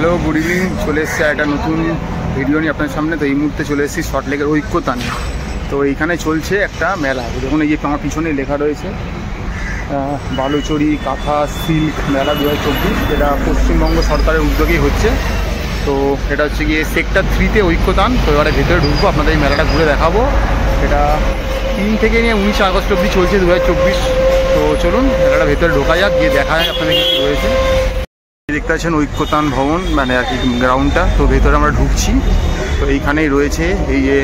Hello, good evening. চলে এসেছি একটা নতুন ভিডিও নিয়ে আপনার সামনে। তো এই মুহূর্তে চলে এসেছি সল্টলেকের ঐক্যতানে। তো এইখানে চলছে একটা মেলা। দেখুন এই যে আমার পিছনে লেখা রয়েছে বালুচরি কাঁথা সিল্ক মেলা 2024, যেটা পশ্চিমবঙ্গ সরকারের উদ্যোগেই হচ্ছে। তো এটা হচ্ছে গিয়ে সেক্টর 3-তে ঐক্যতান। তো এবারে ভেতরে ঢুকবো, আপনাদের এই মেলাটা ঘুরে দেখাবো। এটা 3 থেকে নিয়ে 19 আগস্ট অবধি চলছে 2024। তো চলুন মেলাটা ভেতরে ঢোকা যাক, গিয়ে দেখা যায় আপনাদের কী রয়েছে। দেখতে পাচ্ছেন ঐক্যতান ভবন, মানে আর কি গ্রাউন্ডটা। তো ভেতরে আমরা ঢুকছি। তো এইখানেই রয়েছে এই যে,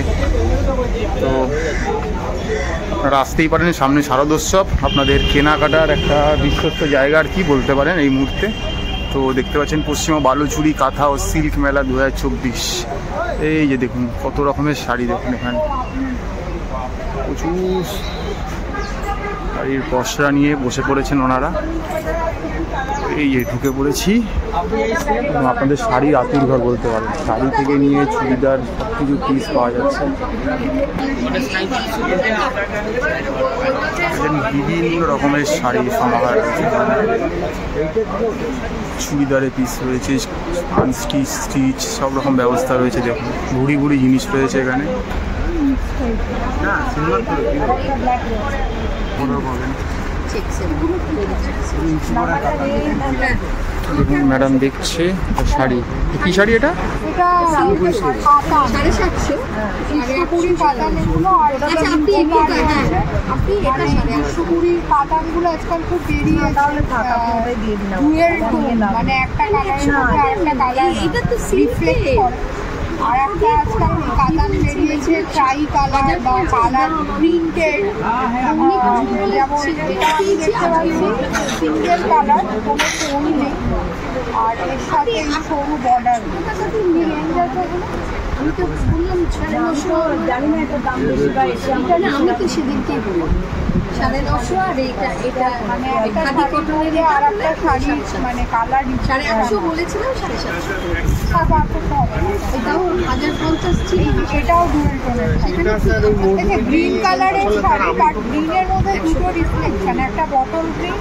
তো আপনারা আসতেই পারেন। সামনে শারদোৎসব, আপনাদের কেনাকাটার একটা বিশ্বস্ত জায়গা আর কি বলতে পারেন এই মুহূর্তে। তো দেখতে পাচ্ছেন পশ্চিমা বালুচুরি কাঁথা ও সিল্ক মেলা 2024। এই যে দেখুন কত রকমের শাড়ি, দেখুন এখানে প্রচুর শাড়ির পসরা নিয়ে বসে পড়েছেন ওনারা। এই যে ঢুকে পড়েছি, আপনাদের শাড়ির আতুরঘর বলতে পারেন। শাড়ি থেকে নিয়ে চুড়িদার সব কিছু পিস পাওয়া যাচ্ছে। বিভিন্ন রকমের শাড়ি সমাহার রয়েছে, চুড়িদারের পিস রয়েছে, স্টিচ সব রকম ব্যবস্থা রয়েছে। দেখুন ভুড়ি ভুড়ি জিনিস রয়েছে এখানে। দেখুন ম্যাডাম দেখছে শাড়ি। কি শাড়ি এটা? আর একটা আজকাল কাতান বেরিয়েছে ট্রাই কালার বা কালার প্রিন্টের, যেমন দেখতে পাচ্ছি সিঙ্গেল কালার, কোনো ফোন নেই, আর এর সাথে এই সরু বর্ডার। আমি তো বললাম 950, জানি না এত দাম বেশি বা এসে আমি তো সেদিনকেই বললাম 950। আর এটা মানে খাদি কটনের আর একটা শাড়ি মানে কালার 850 বলেছিলাম, 750 এটাও 1050 ছিল। এটাও ডুয়েল টোনের, গ্রিন কালারের শাড়ি, বাট গ্রিনের মধ্যে দুটো রিফ্লেকশন, একটা বটল গ্রিন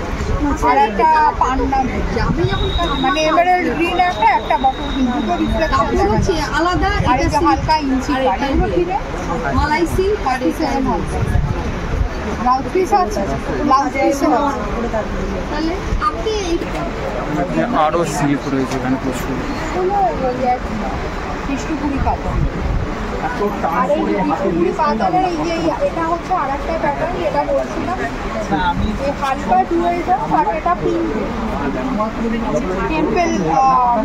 আর একটা পান্না মানে এভারেল্ড গ্রিন, একটা বটল গ্রিন, দুটো রিফ্লেকশন হচ্ছে আলাদা। আর এটা হালকা ইঞ্চি মালাই সিল্ক 3700। ব্লাউজ পিস আছে, ব্লাউজ পিস তাহলে আপনি আরও সিল্ক রয়েছে এখানে প্রচুর। কৃষ্ণপুরি কাতান, আর এই কৃষ্ণপুরি কাতানের এই যে এটা হচ্ছে আর একটা প্যাটার্ন, এটা বলছিলাম হালকা ডুয়েলটা, আর এটা পিঙ্ক টেম্পেল,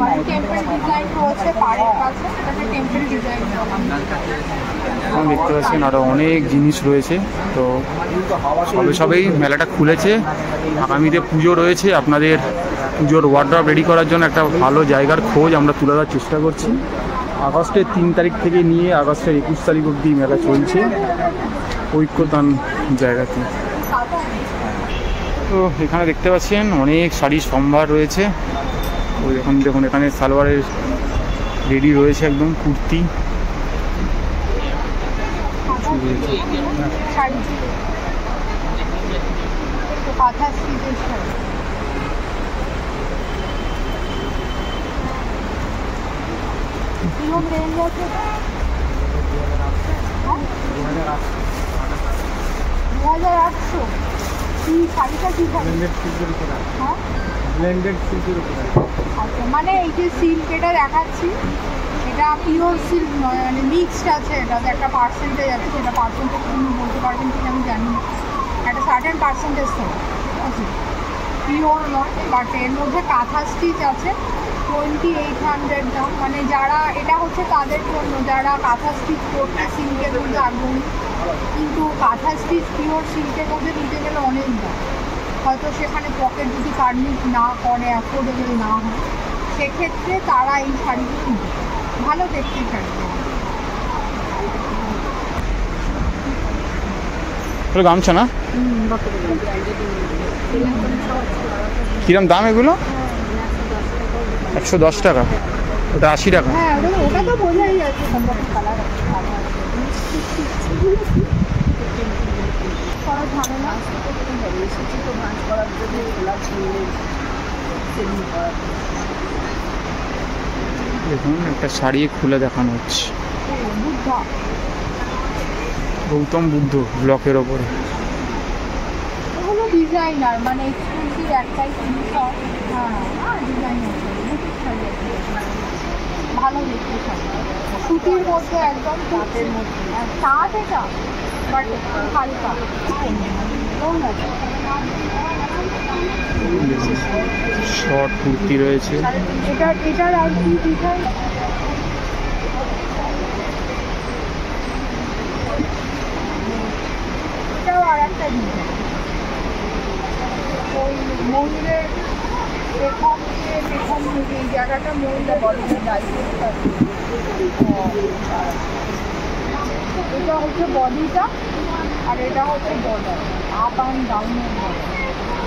মানে টেম্পেল ডিজাইন রয়েছে পাড়ের কাছে, এটাকে টেম্পেল ডিজাইন। দেখতে পাচ্ছেন আরও অনেক জিনিস রয়েছে। তো সবেই মেলাটা খুলেছে। আগামীতে পুজো রয়েছে, আপনাদের পুজোর ওয়ার্ড্রপ রেডি করার জন্য একটা ভালো জায়গার খোঁজ আমরা তুলে দেওয়ার চেষ্টা করছি। আগস্টের 3 তারিখ থেকে নিয়ে আগস্টের 21 তারিখ অবধি মেলা চলছে ঐক্যতান জায়গাতে। তো এখানে দেখতে পাচ্ছেন অনেক শাড়ির সম্ভার রয়েছে। ওই এখন দেখুন এখানে সালোয়ারের রেডি রয়েছে, একদম কুর্তি। মানে এই যে সিল্ক এটা দেখাচ্ছি, এটা পিওর সিল্ক নয়, মানে মিক্সড আছে। এটাতে একটা পার্সেন্টেজ আছে, সেটা পার্সেন্টেজ আপনি বলতে পারবেন কিনা আমি জানি না, একটা সার্টেন পার্সেন্টেজ থাকে, ঠিক আছে, পিওর নয়। বাট এর মধ্যে কাঁথা স্টিচ আছে 2800 দাম। মানে যারা, এটা হচ্ছে তাদের জন্য যারা কাঁথা স্টিচ করতে সিল্কের মধ্যে আগ্রহী, কিন্তু কাঁথা স্টিচ পিওর সিল্কের মধ্যে নিতে গেলে অনেক দাম। হয়তো সেখানে পকেট যদি ফার্নিশ না করে, অ্যাফোর্ডেবল না হয়, সেক্ষেত্রে তারা এই শাড়িগুলো নিতে ভালো দেখতে শাড়ি। গামছা না কিরম দাম এগুলো? 110 টাকা, ওটা 80 টাকা। হ্যাঁ, ওটা তো বোঝাই যাচ্ছে কালার ঝামেলা এসেছি তো ভাঁজ করার জন্য খোলা ছিল সেলিং করার। দেখুন একটা শাড়ি খুলে দেখানো হচ্ছে, বুদ্ধা গৌতম বুদ্ধ ব্লকের ওপরে। এগুলো ডিজাইনার, মানে এক্সক্লুসিভ একটাই জিনিস হয়। হ্যাঁ ডিজাইনার ভালো দেখতে শাড়ি, সুতির মধ্যে একদম তাঁতের মধ্যে। তাঁত এটা বাট একটু হালকা শর্ট কুর্তি রয়েছে। এটার আর কি ডিজাইন, এটাও আর একটা ডিজাইন। ওই ময়ূরের পেখম থেকে এই জায়গাটা ময়ূরের বডিতে দাঁড়িয়ে থাকে। এটা হচ্ছে বডিটা আর এটা হচ্ছে বর্ডার, আপ অ্যান্ড ডাউনের বর্ডার।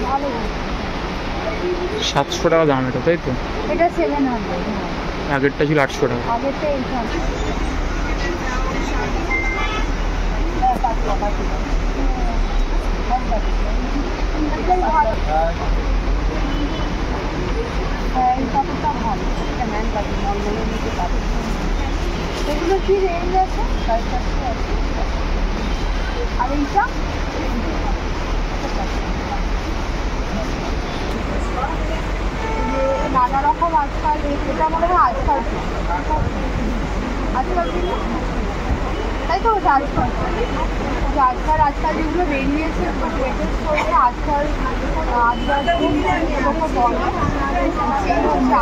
ভালো 700 টাকা দাম এটা, তাই তো? এটা 700। আগেরটা ছিল 800 টাকা। আগেরটা এইখানে এই কাপড়টা ভালো, এটা ম্যান কাপড় মলমলের মধ্যে কাপড়। এগুলো কি রেঞ্জ আছে? 450 আছে। আর এইটা নানা রকম আজকাল, এটা মনে হয় আজকাল তাই তো আজকাল যেগুলো বেরিয়েছে লেটেস্ট করে আজকাল এরকম বলে সেই হচ্ছে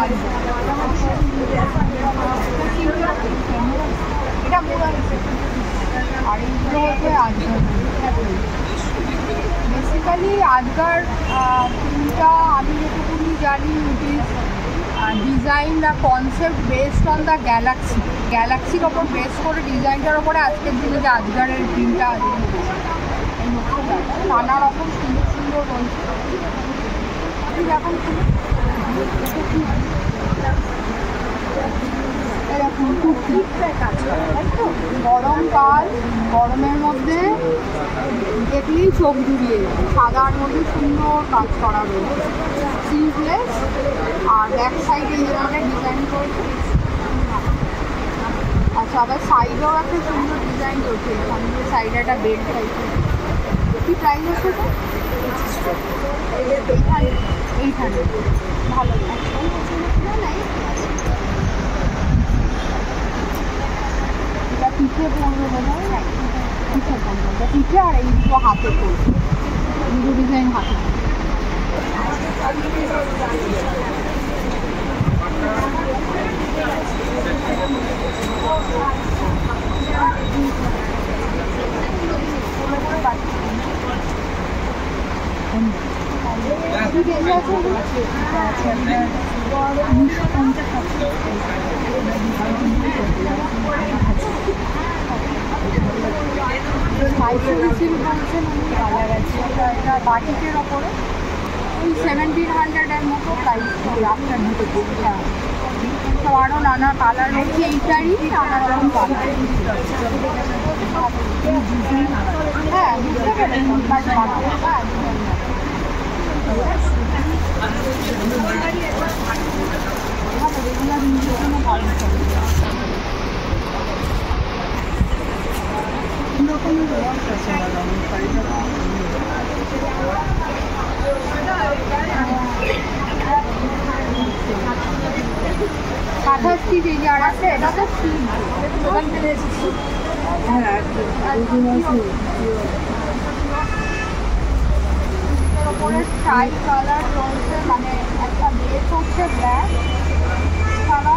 এটা মোড়া আর এইগুলো হচ্ছে আজকাল। বেসিক্যালি আজকাল ফিল্মটা আমি যেটুকুনি জানি design the concept based on the গ্যালাক্সির ওপর বেস করে ডিজাইনটার ওপরে আজকের দিনে যে আজকালের ফিল্মটা আছে নানা রকম সুন্দর সুন্দর রয়েছে। এখন এরকম গরমকাল, গরমের মধ্যে দেখলেই চোখ জুড়িয়ে যায়। সাদার মধ্যে সুন্দর কাজ করা রয়েছে, স্লিভলেস আর ব্যাক সাইডে এই ধরনের ডিজাইন করেছে। আচ্ছা আবার সাইডেও একটা সুন্দর ডিজাইন রয়েছে, সামনে সাইডে একটা বেল্ট টাইপের। কি প্রাইস আছে তো? 800। ভালো পিঠে পড়বে বোধ হয়, পিঠে পড়বে, পিঠে আর এই দুটো হাতে পড়বে, দুটো ডিজাইন হাতে। এটা বাটিকের ওপরে ওই 1700-এর মতো প্রাইস আপনার দুটো বইটা। তো আরও নানা কালার রয়েছে, এইটারই নানা রকম কালার। হ্যাঁ বুঝতে পেরেছি, রেগুলার ইউজের জন্য ভালো কাঁথা স্টিচ এই যে আর আছে, এটা তো ওপরে ট্রাই কালার রয়েছে, মানে একটা বেস হচ্ছে ব্ল্যাক ছাড়া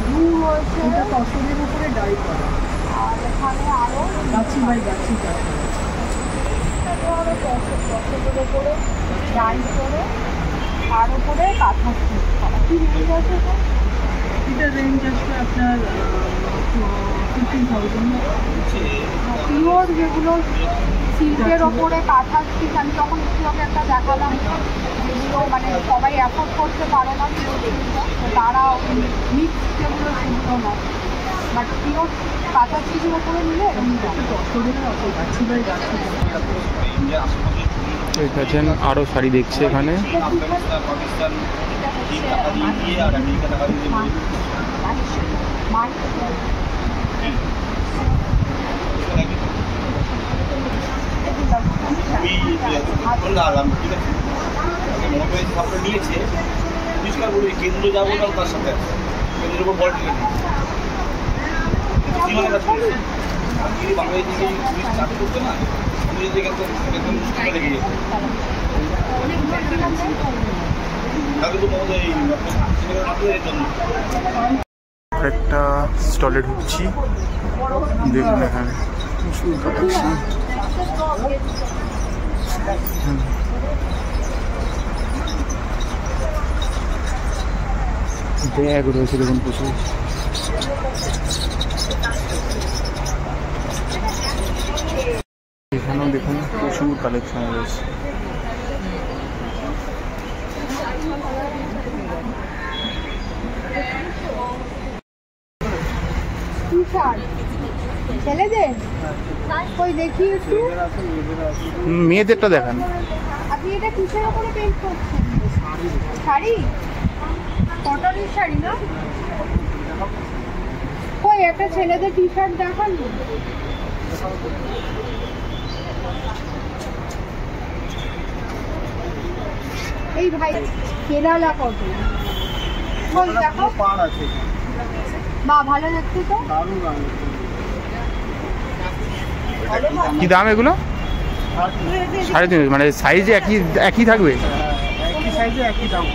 ব্লু রয়েছে, এটা তসরের উপরে ডাই করা। আর এখানে আরো গাছি আরো তসরের উপরে ডাই করে তার উপরে কাঁথা স্টিচ করা। কি রেঞ্জ আছে এটা? এটা রেঞ্জ আসবে আপনার 15,000। পিওর যেগুলো সিল্কের ওপরে কাঁথা স্টিচ, আমি তখন একটু আগে একটা দেখালাম যেগুলো মানে সবাই অ্যাফোর্ড করতে পারে না, তো তারা মিক্স যেগুলো সেগুলো না, বাট পিওর কাঁথা স্টিচের ওপরে নিলে দেখেছেন আরও শাড়ি দেখছে এখানে। নিয়েছে পরিষ্কার বলি কেন্দ্র যাবো না তার সাথে কেন্দ্রের উপর বল টিকে বাংলাদেশ থেকে চাকরি করতো না একদম মুশকিল লেগে যেত তাহলে তো মনে হয় এই জন্য একটা স্টলে ঢুকছি, দেখুন এখানে প্রচুর কালেকশন। ব্যাগ রয়েছে দেখুন প্রচুর। এখানেও দেখুন প্রচুর কালেকশন রয়েছে। ছেলেদের ওই দেখি একটু, মেয়েদেরটা দেখান। আপনি এটা কিসের উপরে পেন্ট করছেন? শাড়ি, কটনের শাড়ি না? ওই একটা ছেলেদের টি শার্ট দেখান। এই ভাই কেরালা কটন, ওই দেখো বা ভালো দেখতে তো। কি দাম এগুলো? 3.5, মানে সাইজ একই থাকবে,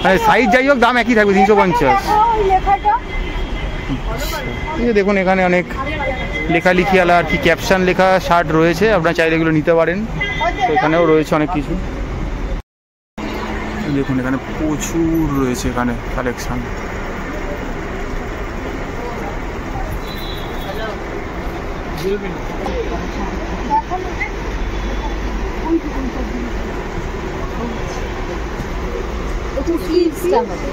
মানে সাইজ যাই হোক দাম একই থাকবে 350। এই যে দেখুন এখানে অনেক লেখালেখি আলা আর কি ক্যাপশন লেখা শার্ট রয়েছে, আপনারা চাইলে এগুলো নিতে পারেন। তো এখানেও রয়েছে অনেক কিছু, দেখুন এখানে প্রচুর রয়েছে এখানে কালেকশন।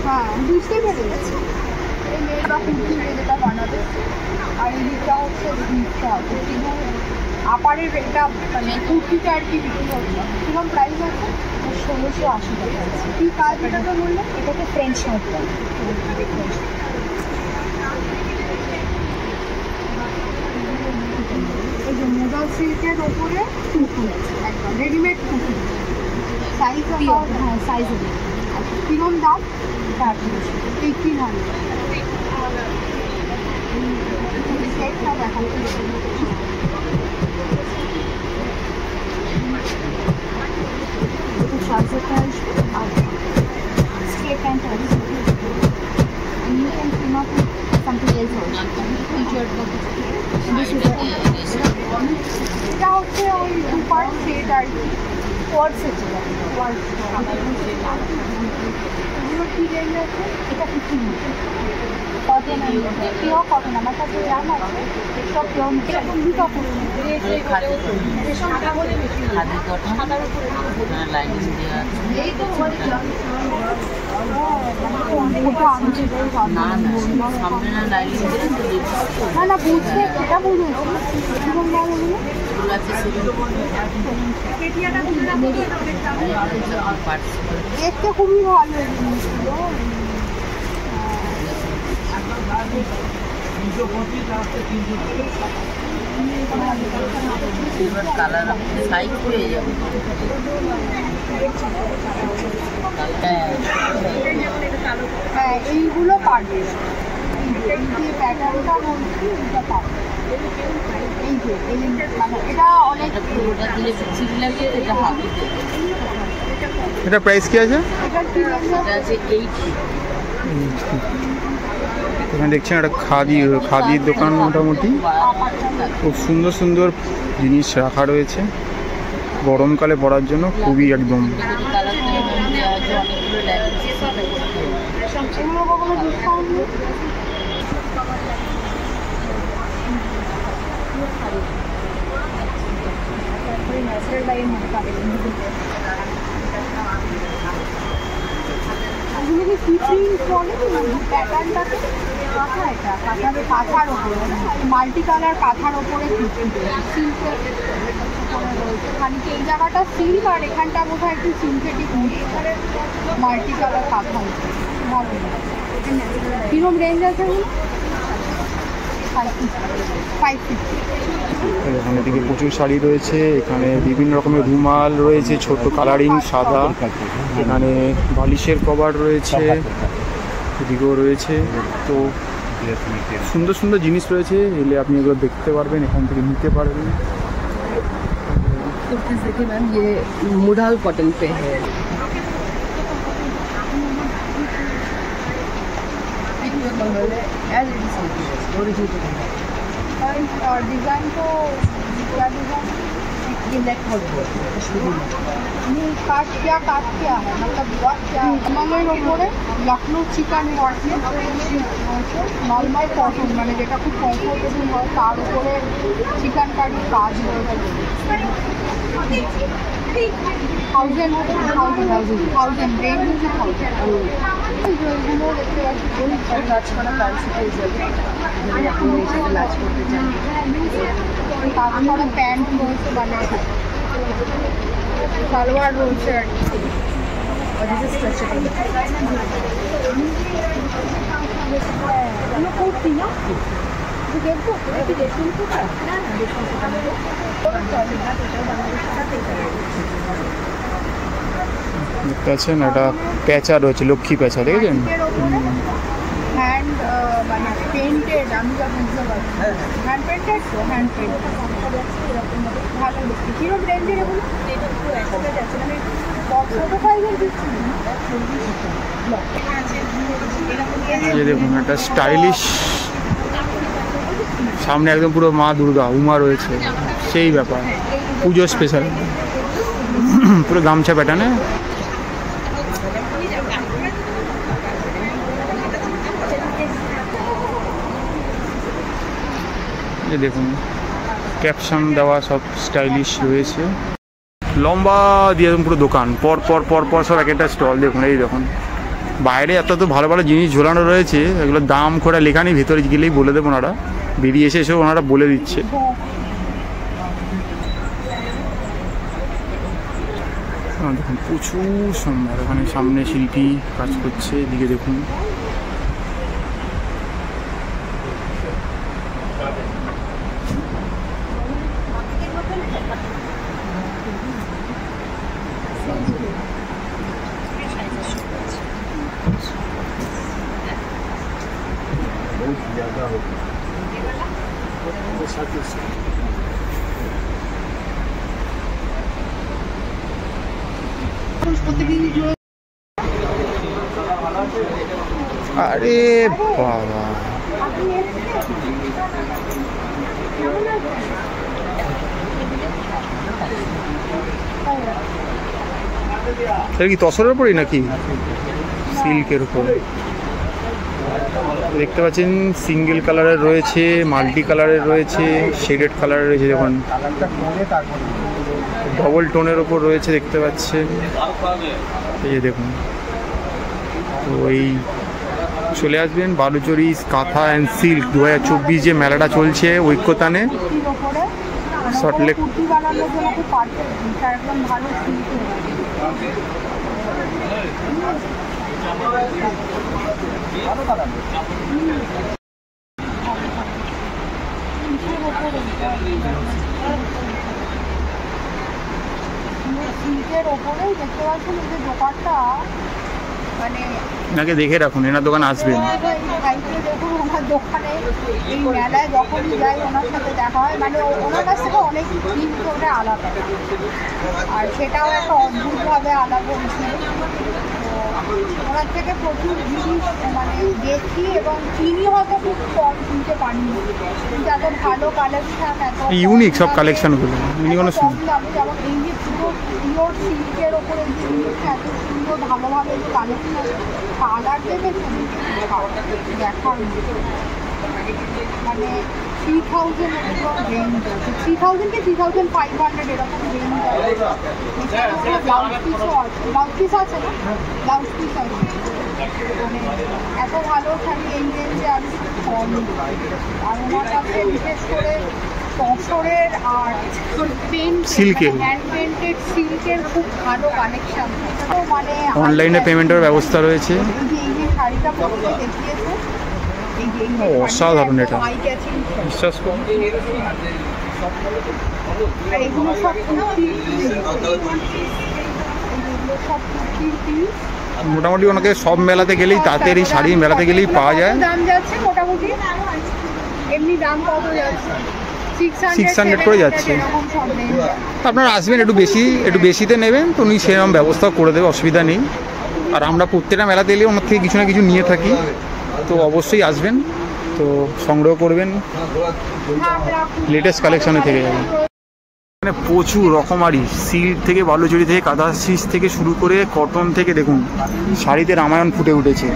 হ্যাঁ বুঝতে পেরে গেছি, এই মেয়ের বা কুর্তি যেটা বানাবে, আর এই দিকটা হচ্ছে জিনিসটা হবে আপারের এটা মানে কুর্তিটা আর কি বিক্রি হচ্ছে। কিরকম প্রাইস আছে? 1680 টাকা আছে। কি কাজ এটাকে বললে? এটাকে ফ্রেঞ্চ নোট বলে। এই যে মোডাল সিল্কের ওপরে কুর্তি একদম রেডিমেড কুর্তি, সাইজ হ্যাঁ সাইজ হবে। কিরকম দাম? 1800। সেটটা দেখান। ট্রাউজারটা আসবে আর স্ট্রেট প্যান্ট আসবে। You can come up with something else also. T-shirt বা এটা হচ্ছে ওই 2 part সেট আর কি, কোয়াড সেট যেটা এগুলো কি রেঞ্জ আছে? এটা 1500। কটন পিওর কটন আমার কাছে জাম আছে সব পিওর এরকম দু কাপড় না না বুঝতে এটা বুঝেছি। দেখতে খুবই ভালো জিনিসগুলো। কালার সাইজ পেয়ে যাবে। হ্যাঁ এইগুলো পারবে, এই যে প্যাটার্নটা বলছি এটা পারবে। এই যে মানে এটা অনেক ওটা দিলে ঠিক লাগে। এটা হাতে এটা প্রাইস কি আছে? এটা আছে 80। এখানে দেখছেন একটা খাদির দোকান, মোটামুটি খুব সুন্দর সুন্দর জিনিস রাখা রয়েছে গরমকালে পরার জন্য, খুবই একদম। প্যাটার্নটাকে কাঁথার ওপরে মাল্টি কালার কাঁথার ওপরে সিল্কের খানিক এই জায়গাটা সিল্ক আর এখানটা বোধহয় একটু সিনথেটিক মাল্টি কালার কাঁথা ভালো কিরম রেঞ্জ আছে 550। এখানে দিকে প্রচুর শাড়ি রয়েছে, এখানে বিভিন্ন রকমের রুমাল রয়েছে, ছোট কালারিং সাদা, এখানে বালিশের কভার রয়েছে, এদিকেও রয়েছে। তো সুন্দর সুন্দর জিনিস রয়েছে, এলে আপনি এগুলো দেখতে পারবেন, এখান থেকে নিতে পারবেন। कुर्तीज देखिए मैम, ये मुढ़ाल कॉटन पे है। और डिज़ाइन तो क्या डिज़ाइन ये नेक काट क्या है मतलब बहुत क्या নর্মালের ওপরে লখনৌ চিকেন ওয়ার্কের নর্মাল কটন মানে যেটা খুব কমফোর্টেবল হয় তার উপরে চিকেন কারির কাজ রয়েছে। 1000 রেঞ্জ হচ্ছে 1000 দেখতে পাচ্ছি लाच वाला फैंसी पेज है, लाच करते जाएंगे। তাছাড়া প্যান্ট রয়েছে মানে সালোয়ার রয়েছে আর কি। और दिस इज स्ट्रेचेबल। কুর্তি না দেখবো দেখুন তো দেখতে পাচ্ছেন একটা প্যাঁচা রয়েছে, লক্ষ্মী প্যাঁচা দেখেছেন? হ্যান্ড মানে পেন্টেড, আমি যা বুঝতে পারছি হ্যান্ড পেন্টেড তো হ্যান্ড পেন্টেড ভালো দেখছি। কিরম রেঞ্জের এগুলো? ছোটো সাইজের দিচ্ছি এই দেখুন একটা স্টাইলিশ, সামনে একদম পুরো মা দুর্গা উমা রয়েছে, সেই ব্যাপার পুজো স্পেশাল, পুরো গামছা প্যাটার্নে। এই দেখুন ক্যাপশন দেওয়া সব স্টাইলিশ রয়েছে, লম্বা দিয়ে পুরো দোকান পর পর পর পর সব এক একটা স্টল। দেখুন এই দেখুন বাইরে এত তো ভালো ভালো জিনিস ঝোলানো রয়েছে, এগুলোর দাম খোড়া লেখা নেই, ভেতরে গেলেই বলে দেবো ওনারা, বেরিয়ে এসে এসে ওনারা বলে দিচ্ছে। দেখুন প্রচুর সুন্দর, ওখানে সামনে শিল্পী কাজ করছে, এদিকে দেখুন আরে বাবা এটা কি তসরের উপরই নাকি সিল্কের উপরে? দেখতে পাচ্ছেন সিঙ্গেল কালারের রয়েছে, মাল্টি কালারের রয়েছে, শেডেড কালারের রয়েছে, যখন ডবল টোনের ওপর রয়েছে দেখতে পাচ্ছেন। এই যে দেখুন, তো এই চলে আসবেন বালুচরি কাঁথা অ্যান্ড সিল্ক 2024 যে মেলাটা চলছে ঐক্যতানে সল্টলেক। সিল্কের ওপরেই দেখতে পাচ্ছেন এই যে দোকানটা, মানে নাকি দেখে রাখুন, এনার দোকান আসবেন। দেখুন ওনার দোকানে এই মেলায় যখনই যাই ওনার সাথে দেখা হয়, মানে ওনার কাছ থেকে অনেক জিনিস ওটা আলাদা, আর সেটাও একটা অদ্ভুতভাবে আলাদা বিষয়। ওনার থেকে প্রচুর জিনিস মানে দেখি এবং চিনি হয়তো খুব কম কিনতে পারিনি, কিন্তু এত ভালো কালেকশান, এত ইউনিক সব কালেকশানগুলো যেমন এই যে পুরো পিওর সিল্কের ওপরে যে জিনিসটা এত সুন্দর ভালোভাবে যে কালেকশান, কালার দেখেছেন দেখার মানে 3000 রেঞ্জ আছে, 3000 থেকে 3500 এরকম রেঞ্জ আছে। ব্লাউজ পিসও আছে, ব্লাউজ পিস আছে না, ব্লাউজ পিস আছে, মানে এত ভালো শাড়ি এই রেঞ্জে আমি কম। আর ওনার কাছে বিশেষ করে তসরের আর সিল্কের হ্যান্ড পেন্টেড সিল্কের খুব ভালো কালেকশন, মানে অনলাইনে পেমেন্টের ব্যবস্থা রয়েছে। এই যে শাড়ি যেটা পড়তে দেখিয়েছে এই যে অসাধারণ এটা। আই ক্যাচিং, বিশ্বাস করুন আর এগুলো সব কুর্তি, এগুলো সব কুর্তির পিস। মোটামুটি ওনাকে সব মেলাতে গেলেই, তাঁতের এই শাড়ির মেলাতে গেলেই পাওয়া যায়। দাম যাচ্ছে মোটামুটি এমনি দাম কত যাচ্ছে? 600 করে যাচ্ছে। এরকম সব range। আপনারা আসবেন, একটু বেশিতে নেবেন তো উনি সেরকম ব্যবস্থা করে দেবে, অসুবিধা নেই। আর আমরা প্রত্যেকটা মেলাতে এলে ওনার থেকে কিছু না কিছু নিয়ে থাকি, তো অবশ্যই আসবেন, তো সংগ্রহ করবেন, লেটেস্ট কালেকশনে থেকে যাবেন। এখানে প্রচুর রকমারি সিল্ক থেকে, বালুচরি থেকে, কাঁথা স্টিচ থেকে শুরু করে কটন থেকে দেখুন শাড়িতে রামায়ণ ফুটে উঠেছে,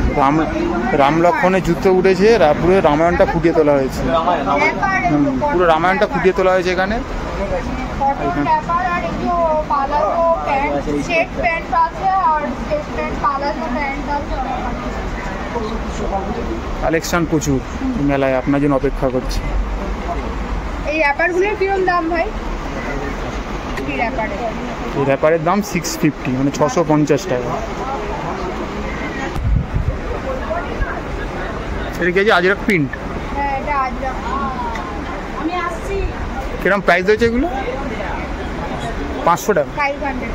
রাম লক্ষ্মণের যুদ্ধ উঠেছে, পুরো রামায়ণটা ফুটিয়ে তোলা হয়েছে। পুরো রামায়ণটা ফুটিয়ে তোলা হয়েছে এখানে। কটন ব্যাপার আর একটু পালাজো প্যান্ট, সেট প্যান্ট আছে আর সেট প্যান্ট পালাজো প্যান্ট আছে। কালেকশন প্রচুর মেলায় আপনার জন্য অপেক্ষা করছে। এই অ্যাপারগুলোর কিরকম দাম ভাই? কি অ্যাপারে? এই র্যাপারের দাম 650, মানে 650 টাকা। এটা কি আছে? আজরাক প্রিন্ট। হ্যাঁ এটা আজরাক। আমি আসছি। কিরকম প্রাইস রয়েছে এগুলো? 500 টাকা,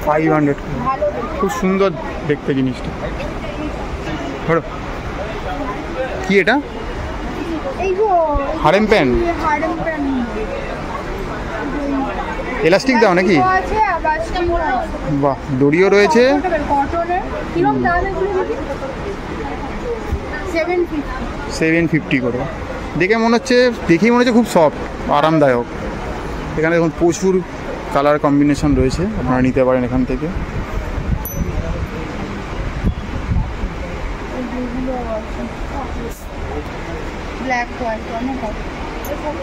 500। ভালো খুব সুন্দর দেখতে জিনিসটা। ধরো কি এটা? এই গো harem pant, harem pant elastic দাও নাকি? আছে আবার স্টিং আছে। বাহ, দড়িও রয়েছে। কটনের কিরকম দাম এগুলো দেখি? 750 করে। দেখেই মনে হচ্ছে খুব সফট, আরামদায়ক। এখানে দেখুন প্রচুর কালার কম্বিনেশন রয়েছে, আপনারা নিতে পারেন এখান থেকে। ব্ল্যাক হোয়াইট অনেক আছে।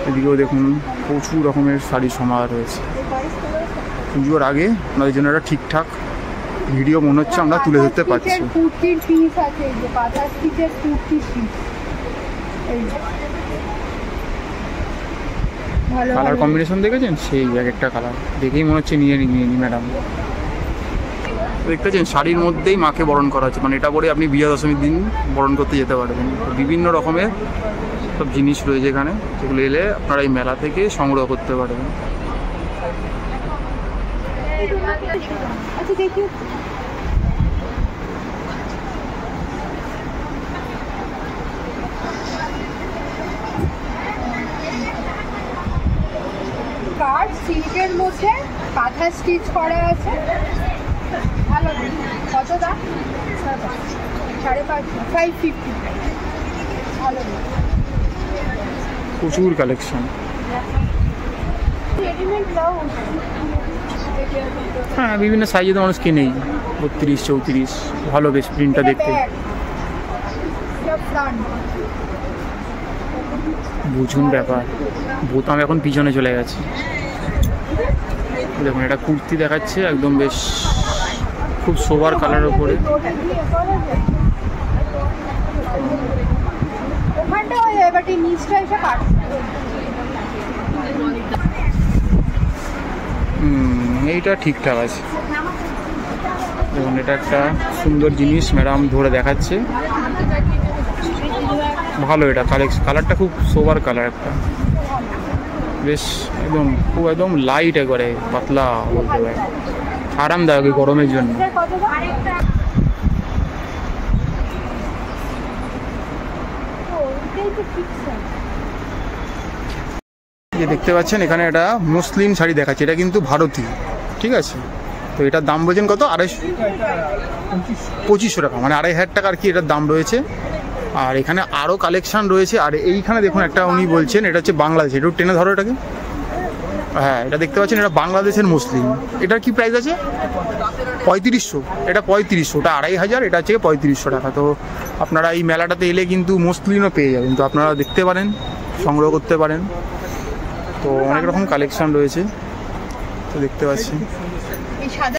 এদিকেও দেখুন প্রচুর রকমের শাড়ির সমাহার রয়েছে। পুজোর আগে আপনাদের জন্য একটা ঠিকঠাক ভিডিও মনে হচ্ছে আমরা তুলে ধরতে পারছি। কুর্তির পিস আছে, এই যে কাঁথা স্টিচের কুর্তির পিস। এই ভালো কালার কম্বিনেশন দেখেছেন? সেই এক একটা কালার দেখেই মনে হচ্ছে নিয়ে নি ম্যাডাম। দেখতেছেন শাড়ির মধ্যেই মাকে বরণ করা হচ্ছে, মানে এটা পরে আপনি বিজয়া দশমীর দিন বরণ করতে যেতে পারবেন। বিভিন্ন রকমের সব জিনিস রয়েছে এখানে, যেগুলো এলে আপনারা এই মেলা থেকে সংগ্রহ করতে পারবেন। আচ্ছা দেখি কার সিল্কের মধ্যে কাঁথা স্টিচ করা আছে। ভালো, কত দাম? 550, 550। ভালো, প্রচুর কালেকশন। Readymade blouse. হ্যাঁ, বিভিন্ন সাইজে তো মানুষ কিনেই, 32, 34। ভালো, বেশ প্রিন্টটা দেখতে। বুঝুন ব্যাপার, বোতাম এখন পিছনে চলে গেছে। দেখুন এটা কুর্তি দেখাচ্ছে, একদম বেশ খুব সোবার কালার উপরে। ওখানটা হয়ে যায়, বাট এই নিচটা এসে কাটছে। এইটা ঠিকঠাক আছে। দেখুন এটা একটা সুন্দর জিনিস ম্যাডাম ধরে দেখাচ্ছে, ভালো। এটা কালারটা খুব সোবার কালার, একটা বেশ একদম লাইট, একবারে পাতলা বলতে পারে, আরামদায়ক এই গরমের জন্য। যে দেখতে পাচ্ছেন এখানে একটা মুসলিম শাড়ি দেখাচ্ছে, এটা কিন্তু ভারতীয়, ঠিক আছে। তো এটার দাম বলছেন কত? 2500 টাকা, মানে 2500 টাকা আর কি এটার দাম রয়েছে। আর এখানে আরও কালেকশান রয়েছে। আর এইখানে দেখুন একটা উনি বলছেন এটা হচ্ছে বাংলাদেশ, একটু টেনে ধরো এটাকে। হ্যাঁ, এটা দেখতে পাচ্ছেন, এটা বাংলাদেশের মুসলিম। এটার কি প্রাইস আছে? 3500। এটা 3500, ওটা 2500, এটা হচ্ছে 3500 টাকা। তো আপনারা এই মেলাটাতে এলে কিন্তু মুসলিমও পেয়ে যাবেন, তো আপনারা দেখতে পারেন, সংগ্রহ করতে পারেন। তো অনেক রকম কালেকশান রয়েছে, তো দেখতে পাচ্ছি।